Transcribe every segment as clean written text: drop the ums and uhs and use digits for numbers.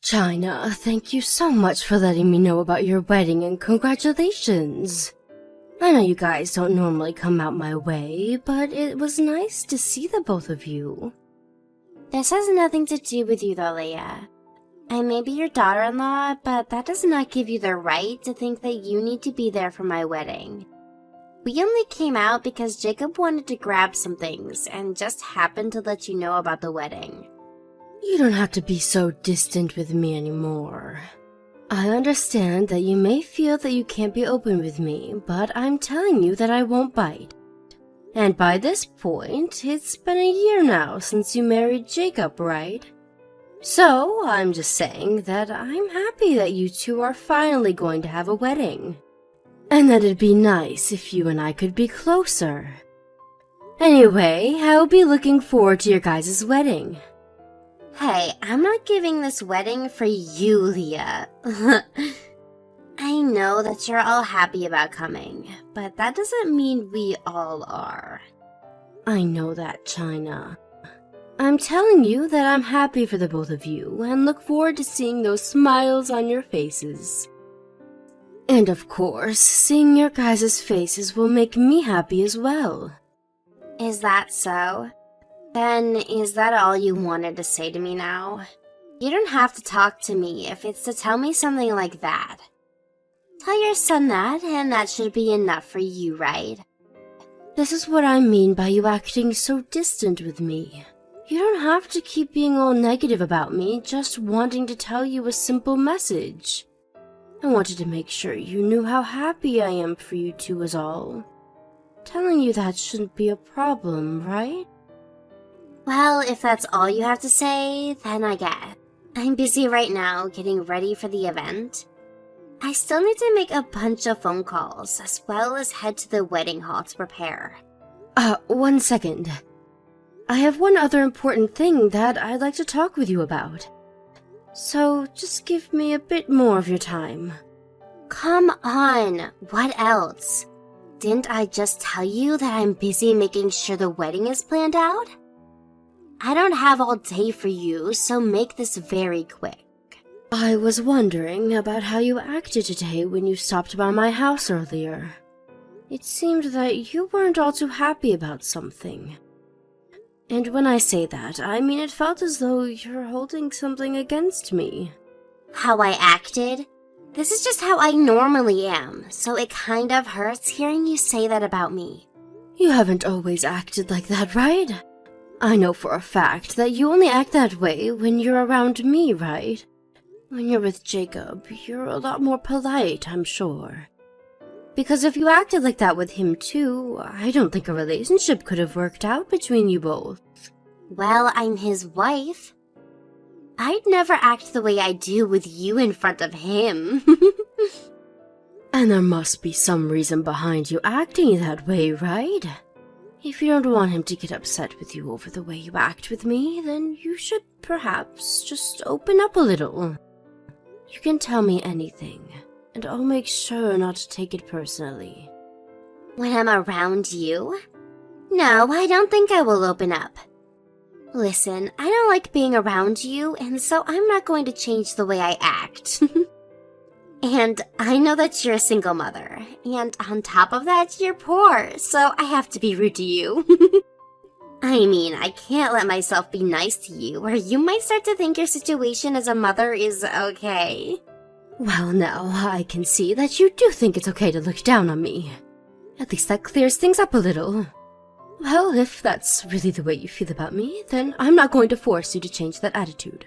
China, thank you so much for letting me know about your wedding and congratulations. I know you guys don't normally come out my way, but it was nice to see the both of you. This has nothing to do with you though, Leia. I may be your daughter-in-law, but that does not give you the right to think that you need to be there for my wedding. We only came out because Jacob wanted to grab some things and just happened to let you know about the wedding. You don't have to be so distant with me anymore. I understand that you may feel that you can't be open with me, but I'm telling you that I won't bite. And by this point, it's been a year now since you married Jacob, right? So, I'm just saying that I'm happy that you two are finally going to have a wedding. And that it'd be nice if you and I could be closer. Anyway, I'll be looking forward to your guys' wedding. Hey, I'm not giving this wedding for you, Leia. I know that you're all happy about coming, but that doesn't mean we all are. I know that, China. I'm telling you that I'm happy for the both of you and look forward to seeing those smiles on your faces. And of course, seeing your guys' faces will make me happy as well. Is that so? Then is that all you wanted to say to me now? You don't have to talk to me if it's to tell me something like that. Tell your son that, and that should be enough for you, right? This is what I mean by you acting so distant with me. You don't have to keep being all negative about me, just wanting to tell you a simple message. I wanted to make sure you knew how happy I am for you two is all. Telling you that shouldn't be a problem, right? Well, if that's all you have to say, then I guess. I'm busy right now getting ready for the event. I still need to make a bunch of phone calls, as well as head to the wedding hall to prepare. 1 second. I have one other important thing that I'd like to talk with you about. So, just give me a bit more of your time. Come on, what else? Didn't I just tell you that I'm busy making sure the wedding is planned out? I don't have all day for you, so make this very quick. I was wondering about how you acted today when you stopped by my house earlier. It seemed that you weren't all too happy about something. And when I say that, I mean it felt as though you're holding something against me. How I acted? This is just how I normally am, so it kind of hurts hearing you say that about me. You haven't always acted like that, right? I know for a fact that you only act that way when you're around me, right? When you're with Jacob, you're a lot more polite, I'm sure. Because if you acted like that with him too, I don't think a relationship could have worked out between you both. Well, I'm his wife. I'd never act the way I do with you in front of him. And there must be some reason behind you acting that way, right? If you don't want him to get upset with you over the way you act with me, then you should perhaps just open up a little. You can tell me anything, and I'll make sure not to take it personally. When I'm around you? No, I don't think I will open up. Listen, I don't like being around you, and so I'm not going to change the way I act. And I know that you're a single mother, and on top of that, you're poor, so I have to be rude to you. I mean, I can't let myself be nice to you, or you might start to think your situation as a mother is okay. Well, now, I can see that you do think it's okay to look down on me. At least that clears things up a little. Well, if that's really the way you feel about me, then I'm not going to force you to change that attitude.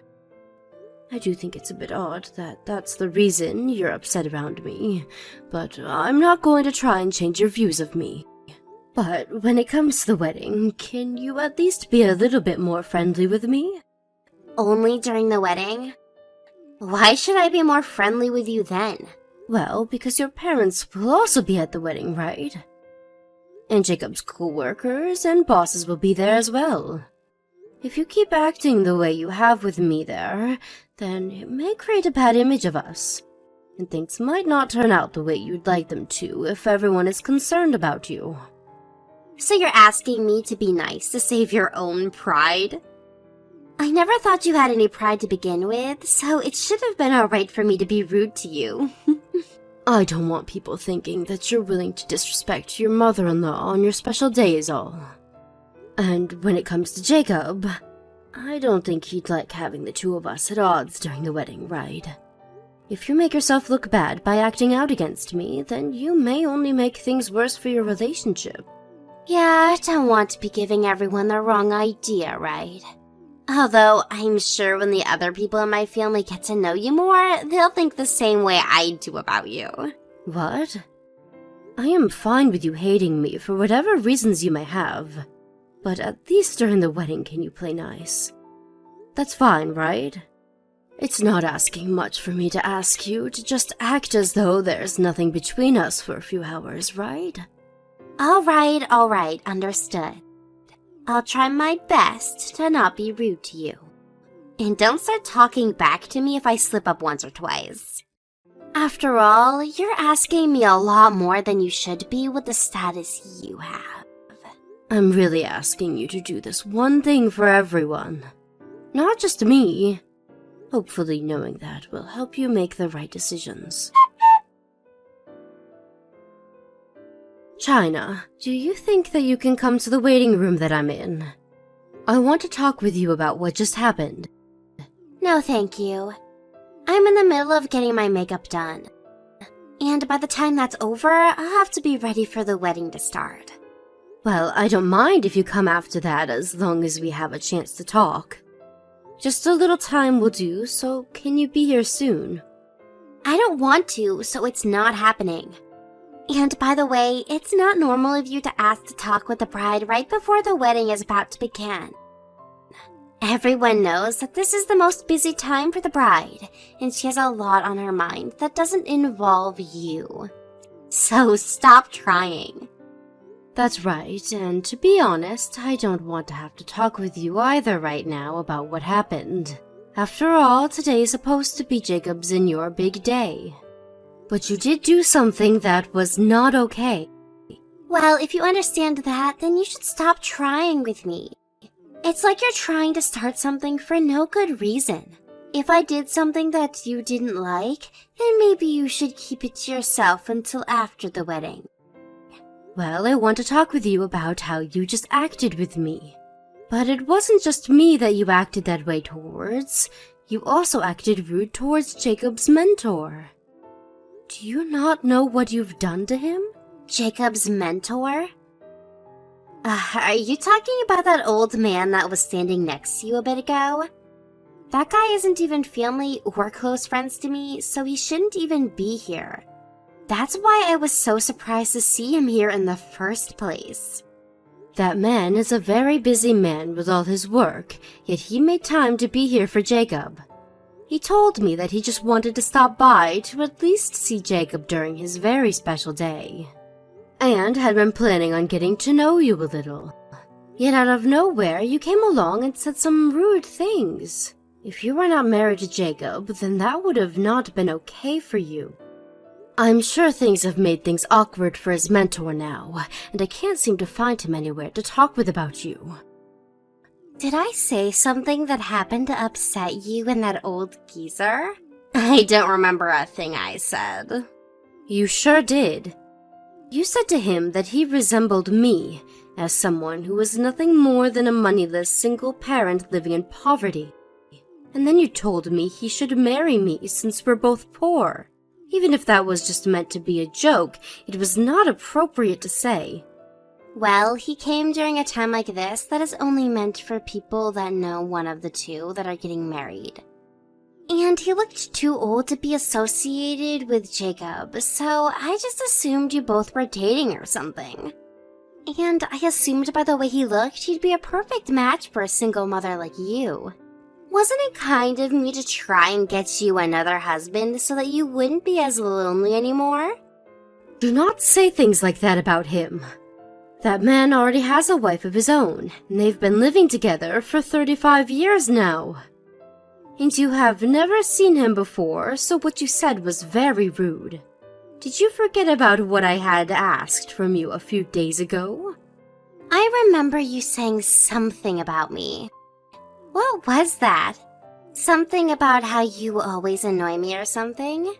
I do think it's a bit odd that that's the reason you're upset around me, but I'm not going to try and change your views of me. But when it comes to the wedding, can you at least be a little bit more friendly with me? Only during the wedding? Why should I be more friendly with you then? Well, because your parents will also be at the wedding, right? And Jacob's co-workers and bosses will be there as well. If you keep acting the way you have with me there, then it may create a bad image of us. And things might not turn out the way you'd like them to if everyone is concerned about you. So you're asking me to be nice to save your own pride? I never thought you had any pride to begin with, so it should have been alright for me to be rude to you. I don't want people thinking that you're willing to disrespect your mother-in-law on your special day is all. And when it comes to Jacob, I don't think he'd like having the two of us at odds during the wedding, right? If you make yourself look bad by acting out against me, then you may only make things worse for your relationship. Yeah, I don't want to be giving everyone the wrong idea, right? Although, I'm sure when the other people in my family get to know you more, they'll think the same way I do about you. What? I am fine with you hating me for whatever reasons you may have. But at least during the wedding can you play nice? That's fine, right? It's not asking much for me to ask you to just act as though there's nothing between us for a few hours, right? Alright, understood. I'll try my best to not be rude to you. And don't start talking back to me if I slip up once or twice. After all, you're asking me a lot more than you should be with the status you have. I'm really asking you to do this one thing for everyone. Not just me. Hopefully knowing that will help you make the right decisions. China, do you think that you can come to the waiting room that I'm in? I want to talk with you about what just happened. No, thank you. I'm in the middle of getting my makeup done. And by the time that's over, I'll have to be ready for the wedding to start. Well, I don't mind if you come after that as long as we have a chance to talk. Just a little time will do, so can you be here soon? I don't want to, so it's not happening. And by the way, it's not normal of you to ask to talk with the bride right before the wedding is about to begin. Everyone knows that this is the most busy time for the bride, and she has a lot on her mind that doesn't involve you. So stop trying. That's right, and to be honest, I don't want to have to talk with you either right now about what happened. After all, today is supposed to be Jacob's and your big day. But you did do something that was not okay. Well, if you understand that, then you should stop trying with me. It's like you're trying to start something for no good reason. If I did something that you didn't like, then maybe you should keep it to yourself until after the wedding. Well, I want to talk with you about how you just acted with me. But it wasn't just me that you acted that way towards. You also acted rude towards Jacob's mentor. Do you not know what you've done to him? Jacob's mentor? Are you talking about that old man that was standing next to you a bit ago? That guy isn't even family or close friends to me, so he shouldn't even be here. That's why I was so surprised to see him here in the first place. That man is a very busy man with all his work, yet he made time to be here for Jacob. He told me that he just wanted to stop by to at least see Jacob during his very special day, and had been planning on getting to know you a little. Yet out of nowhere, you came along and said some rude things. If you were not married to Jacob, then that would have not been okay for you. I'm sure things have made things awkward for his mentor now, and I can't seem to find him anywhere to talk with about you. Did I say something that happened to upset you and that old geezer? I don't remember a thing I said. You sure did. You said to him that he resembled me, as someone who was nothing more than a moneyless single parent living in poverty. And then you told me he should marry me since we're both poor. Even if that was just meant to be a joke, it was not appropriate to say. Well, he came during a time like this that is only meant for people that know one of the two that are getting married. And he looked too old to be associated with Jacob, so I just assumed you both were dating or something. And I assumed by the way he looked, he'd be a perfect match for a single mother like you. Wasn't it kind of me to try and get you another husband so that you wouldn't be as lonely anymore? Do not say things like that about him. That man already has a wife of his own, and they've been living together for 35 years now. And you have never seen him before, so what you said was very rude. Did you forget about what I had asked from you a few days ago? I remember you saying something about me. What was that? Something about how you always annoy me or something?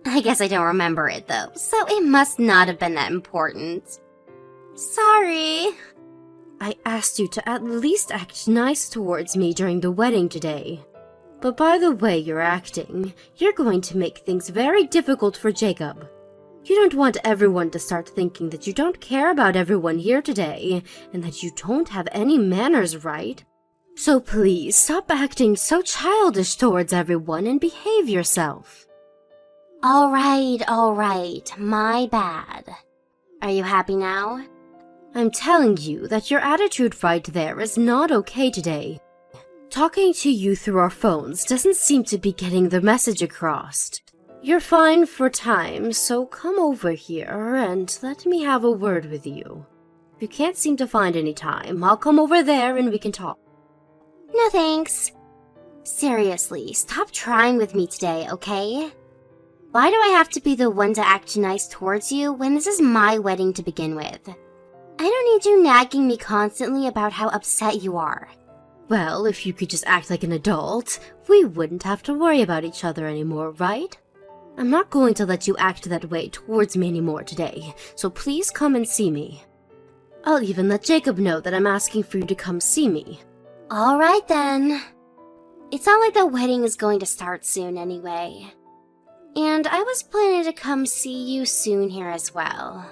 I guess I don't remember it though, so it must not have been that important. Sorry. I asked you to at least act nice towards me during the wedding today. But by the way you're acting, you're going to make things very difficult for Jacob. You don't want everyone to start thinking that you don't care about everyone here today, and that you don't have any manners, right? So please, stop acting so childish towards everyone and behave yourself. Alright, my bad. Are you happy now? I'm telling you that your attitude right there is not okay today. Talking to you through our phones doesn't seem to be getting the message across. You're fine for time, so come over here and let me have a word with you. If you can't seem to find any time, I'll come over there and we can talk. No thanks. Seriously, stop trying with me today, okay? Why do I have to be the one to act nice towards you when this is my wedding to begin with? I don't need you nagging me constantly about how upset you are. Well, if you could just act like an adult, we wouldn't have to worry about each other anymore, right? I'm not going to let you act that way towards me anymore today, so please come and see me. I'll even let Jacob know that I'm asking for you to come see me. Alright then. It's not like the wedding is going to start soon anyway. And I was planning to come see you soon here as well.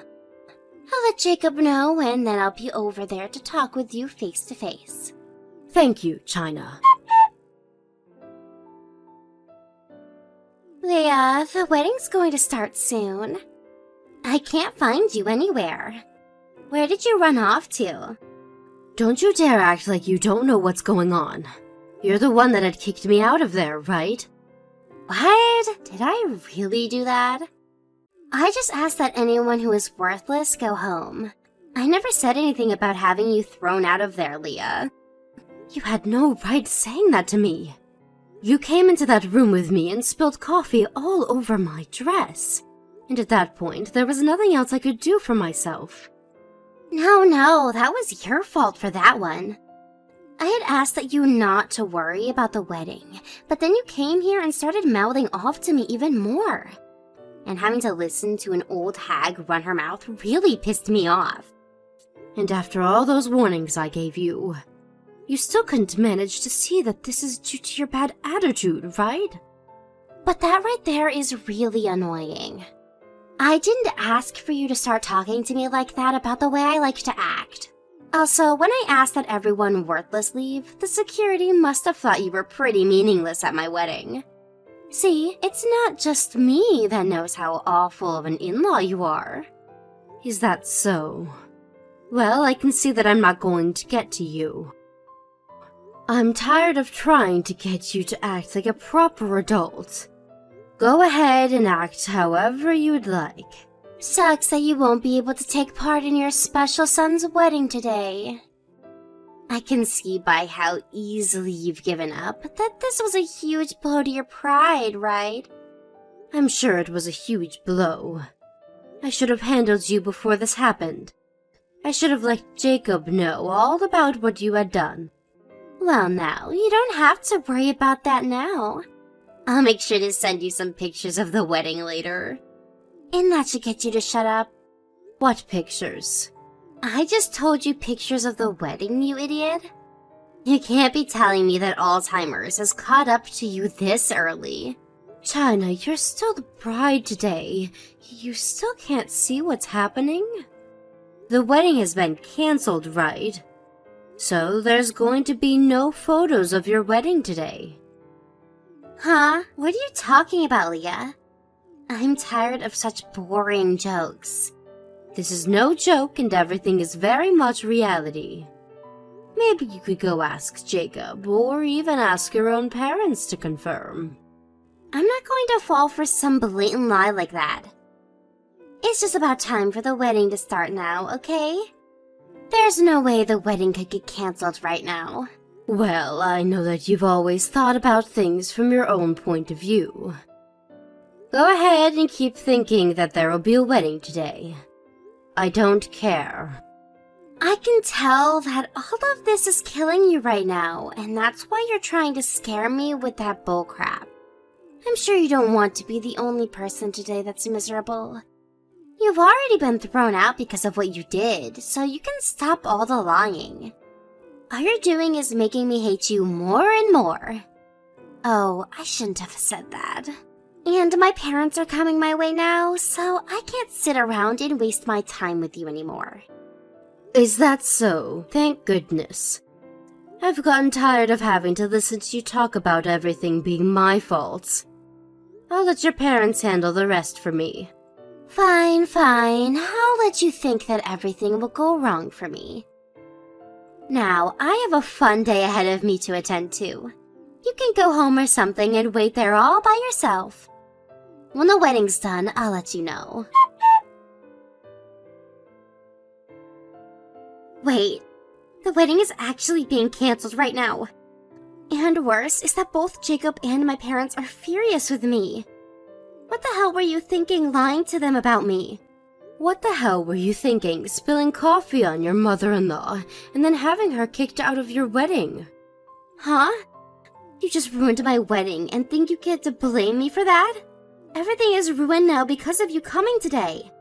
I'll let Jacob know and then I'll be over there to talk with you face to face. Thank you, China. Leah, the wedding's going to start soon. I can't find you anywhere. Where did you run off to? Don't you dare act like you don't know what's going on. You're the one that had kicked me out of there, right? What? Did I really do that? I just asked that anyone who is worthless go home. I never said anything about having you thrown out of there, Leah. You had no right saying that to me. You came into that room with me and spilled coffee all over my dress. And at that point, there was nothing else I could do for myself. No, that was your fault for that one. I had asked that you not to worry about the wedding, but then you came here and started mouthing off to me even more. And having to listen to an old hag run her mouth really pissed me off. And after all those warnings I gave you, you still couldn't manage to see that this is due to your bad attitude, right? But that right there is really annoying. I didn't ask for you to start talking to me like that about the way I like to act. Also, when I asked that everyone worthless leave, the security must have thought you were pretty meaningless at my wedding. See, it's not just me that knows how awful of an in-law you are. Is that so? Well, I can see that I'm not going to get to you. I'm tired of trying to get you to act like a proper adult. Go ahead and act however you'd like. Sucks that you won't be able to take part in your special son's wedding today. I can see by how easily you've given up that this was a huge blow to your pride, right? I'm sure it was a huge blow. I should have handled you before this happened. I should have let Jacob know all about what you had done. Well now, you don't have to worry about that now. I'll make sure to send you some pictures of the wedding later. And that should get you to shut up. What pictures? I just told you pictures of the wedding, you idiot. You can't be telling me that Alzheimer's has caught up to you this early. China, you're still the bride today. You still can't see what's happening? The wedding has been cancelled, right? So there's going to be no photos of your wedding today. Huh? What are you talking about, Leah? I'm tired of such boring jokes. This is no joke and everything is very much reality. Maybe you could go ask Jacob, or even ask your own parents to confirm. I'm not going to fall for some blatant lie like that. It's just about time for the wedding to start now, okay? There's no way the wedding could get cancelled right now. Well, I know that you've always thought about things from your own point of view. Go ahead and keep thinking that there will be a wedding today. I don't care. I can tell that all of this is killing you right now, and that's why you're trying to scare me with that bullcrap. I'm sure you don't want to be the only person today that's miserable. You've already been thrown out because of what you did, so you can stop all the lying. All you're doing is making me hate you more and more. Oh, I shouldn't have said that. And my parents are coming my way now, so I can't sit around and waste my time with you anymore. Is that so? Thank goodness. I've gotten tired of having to listen to you talk about everything being my fault. I'll let your parents handle the rest for me. Fine, fine. I'll let you think that everything will go wrong for me. Now, I have a fun day ahead of me to attend to. You can go home or something and wait there all by yourself. When the wedding's done, I'll let you know. Wait, the wedding is actually being canceled right now. And worse is that both Jacob and my parents are furious with me. What the hell were you thinking lying to them about me? What the hell were you thinking, spilling coffee on your mother-in-law and then having her kicked out of your wedding? Huh? You just ruined my wedding and think you get to blame me for that? Everything is ruined now because of you coming today.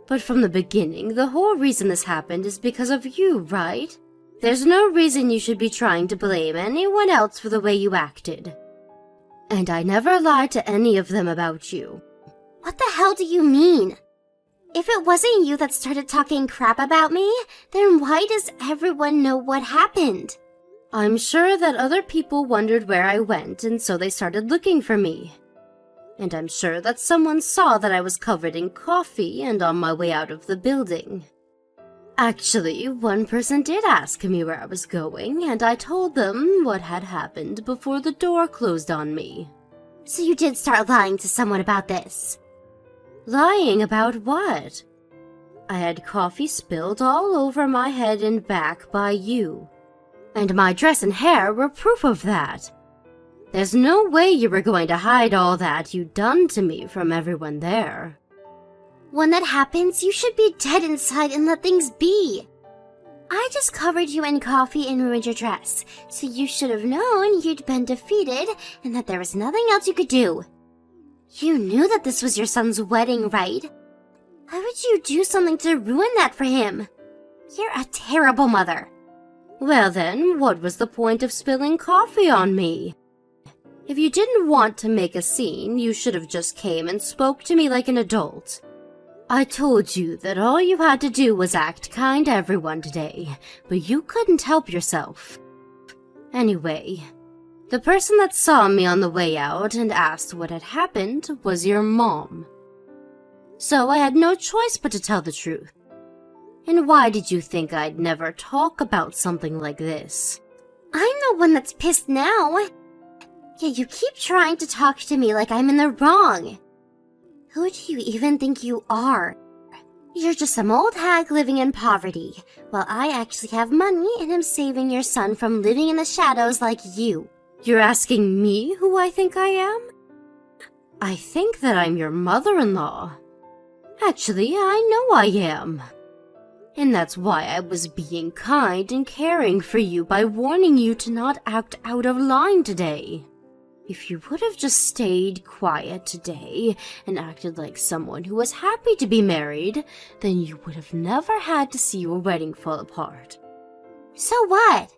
But from the beginning, the whole reason this happened is because of you, right? There's no reason you should be trying to blame anyone else for the way you acted. And I never lied to any of them about you. What the hell do you mean? If it wasn't you that started talking crap about me, then why does everyone know what happened? I'm sure that other people wondered where I went, and so they started looking for me. And I'm sure that someone saw that I was covered in coffee and on my way out of the building. Actually, one person did ask me where I was going, and I told them what had happened before the door closed on me. So you did start lying to someone about this? Lying about what? I had coffee spilled all over my head and back by you. And my dress and hair were proof of that. There's no way you were going to hide all that you'd done to me from everyone there. When that happens, you should be dead inside and let things be. I just covered you in coffee and ruined your dress, so you should have known you'd been defeated and that there was nothing else you could do. You knew that this was your son's wedding, right? Why would you do something to ruin that for him? You're a terrible mother. Well then, what was the point of spilling coffee on me? If you didn't want to make a scene, you should have just came and spoke to me like an adult. I told you that all you had to do was act kind to everyone today, but you couldn't help yourself. Anyway, the person that saw me on the way out and asked what had happened was your mom. So I had no choice but to tell the truth. And why did you think I'd never talk about something like this? I'm the one that's pissed now. Yeah, you keep trying to talk to me like I'm in the wrong. Who do you even think you are? You're just some old hag living in poverty, while I actually have money and am saving your son from living in the shadows like you. You're asking me who I think I am? I think that I'm your mother-in-law. Actually, I know I am. And that's why I was being kind and caring for you by warning you to not act out of line today. If you would have just stayed quiet today and acted like someone who was happy to be married, then you would have never had to see your wedding fall apart. So what?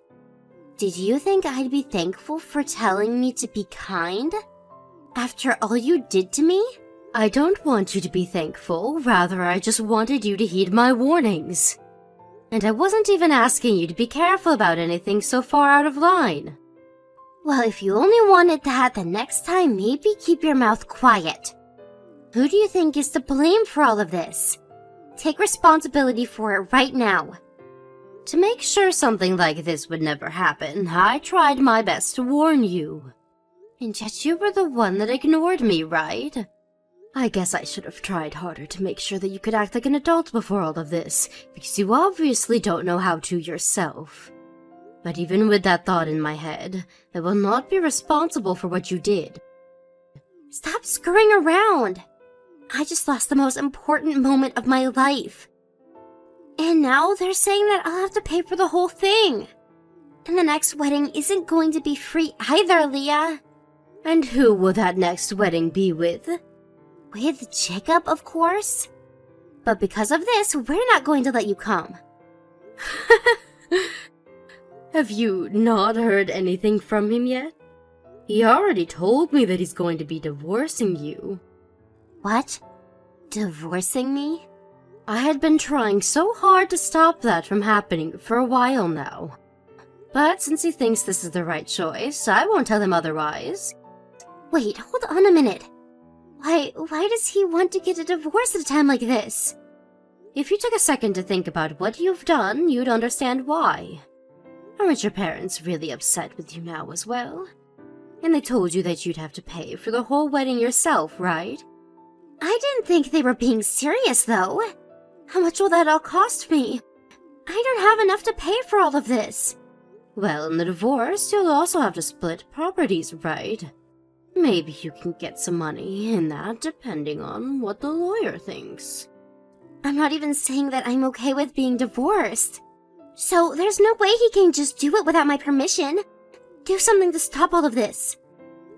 Did you think I'd be thankful for telling me to be kind? After all you did to me? I don't want you to be thankful, rather I just wanted you to heed my warnings. And I wasn't even asking you to be careful about anything so far out of line. Well, if you only wanted that, then next time maybe keep your mouth quiet. Who do you think is to blame for all of this? Take responsibility for it right now. To make sure something like this would never happen, I tried my best to warn you. And yet you were the one that ignored me, right? I guess I should have tried harder to make sure that you could act like an adult before all of this, because you obviously don't know how to yourself. But even with that thought in my head, I will not be responsible for what you did. Stop screwing around! I just lost the most important moment of my life. And now they're saying that I'll have to pay for the whole thing. And the next wedding isn't going to be free either, Leah. And who will that next wedding be with? With Jacob, of course. But because of this, we're not going to let you come. Have you not heard anything from him yet? He already told me that he's going to be divorcing you. What? Divorcing me? I had been trying so hard to stop that from happening for a while now. But since he thinks this is the right choice, I won't tell him otherwise. Wait, hold on a minute. Why does he want to get a divorce at a time like this? If you took a second to think about what you've done, you'd understand why. Aren't your parents really upset with you now as well? And they told you that you'd have to pay for the whole wedding yourself, right? I didn't think they were being serious, though. How much will that all cost me? I don't have enough to pay for all of this. Well, in the divorce, you'll also have to split properties, right? Maybe you can get some money in that, depending on what the lawyer thinks. I'm not even saying that I'm okay with being divorced. So there's no way he can just do it without my permission. Do something to stop all of this.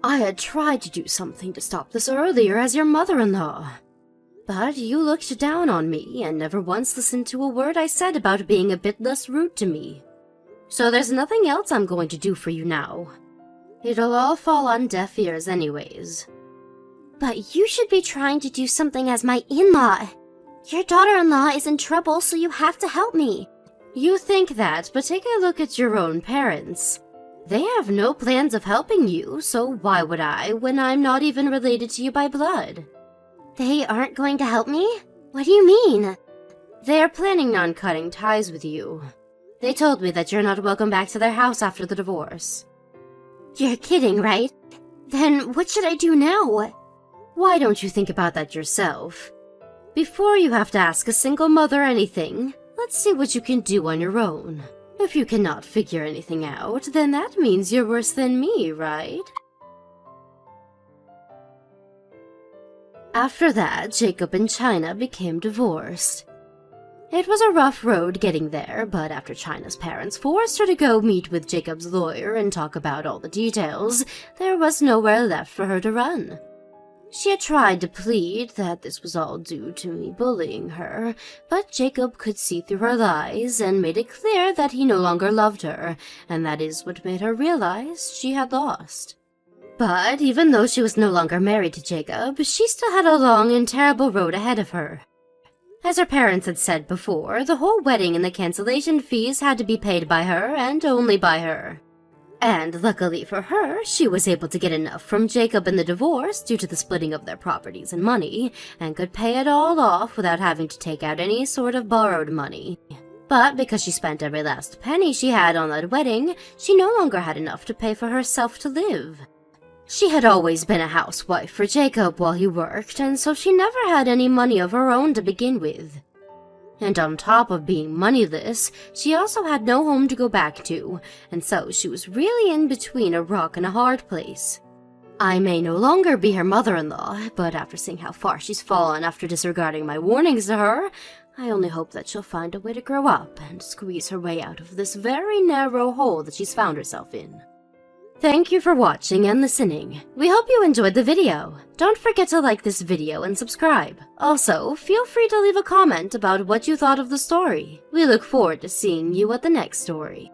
I had tried to do something to stop this earlier as your mother-in-law. But you looked down on me and never once listened to a word I said about being a bit less rude to me. So there's nothing else I'm going to do for you now. It'll all fall on deaf ears anyways. But you should be trying to do something as my in-law. Your daughter-in-law is in trouble, so you have to help me. You think that, but take a look at your own parents. They have no plans of helping you, so why would I, when I'm not even related to you by blood? They aren't going to help me? What do you mean? They're planning on cutting ties with you. They told me that you're not welcome back to their house after the divorce. You're kidding, right? Then what should I do now? Why don't you think about that yourself? Before you have to ask a single mother anything, let's see what you can do on your own. If you cannot figure anything out, then that means you're worse than me, right? After that, Jacob and China became divorced. It was a rough road getting there, but after China's parents forced her to go meet with Jacob's lawyer and talk about all the details, there was nowhere left for her to run. She had tried to plead that this was all due to me bullying her, but Jacob could see through her lies and made it clear that he no longer loved her, and that is what made her realize she had lost. But even though she was no longer married to Jacob, she still had a long and terrible road ahead of her. As her parents had said before, the whole wedding and the cancellation fees had to be paid by her and only by her. And luckily for her, she was able to get enough from Jacob in the divorce due to the splitting of their properties and money, and could pay it all off without having to take out any sort of borrowed money. But because she spent every last penny she had on that wedding, she no longer had enough to pay for herself to live. She had always been a housewife for Jacob while he worked, and so she never had any money of her own to begin with. And on top of being moneyless, she also had no home to go back to, and so she was really in between a rock and a hard place. I may no longer be her mother-in-law, but after seeing how far she's fallen after disregarding my warnings to her, I only hope that she'll find a way to grow up and squeeze her way out of this very narrow hole that she's found herself in. Thank you for watching and listening. We hope you enjoyed the video. Don't forget to like this video and subscribe. Also, feel free to leave a comment about what you thought of the story. We look forward to seeing you at the next story.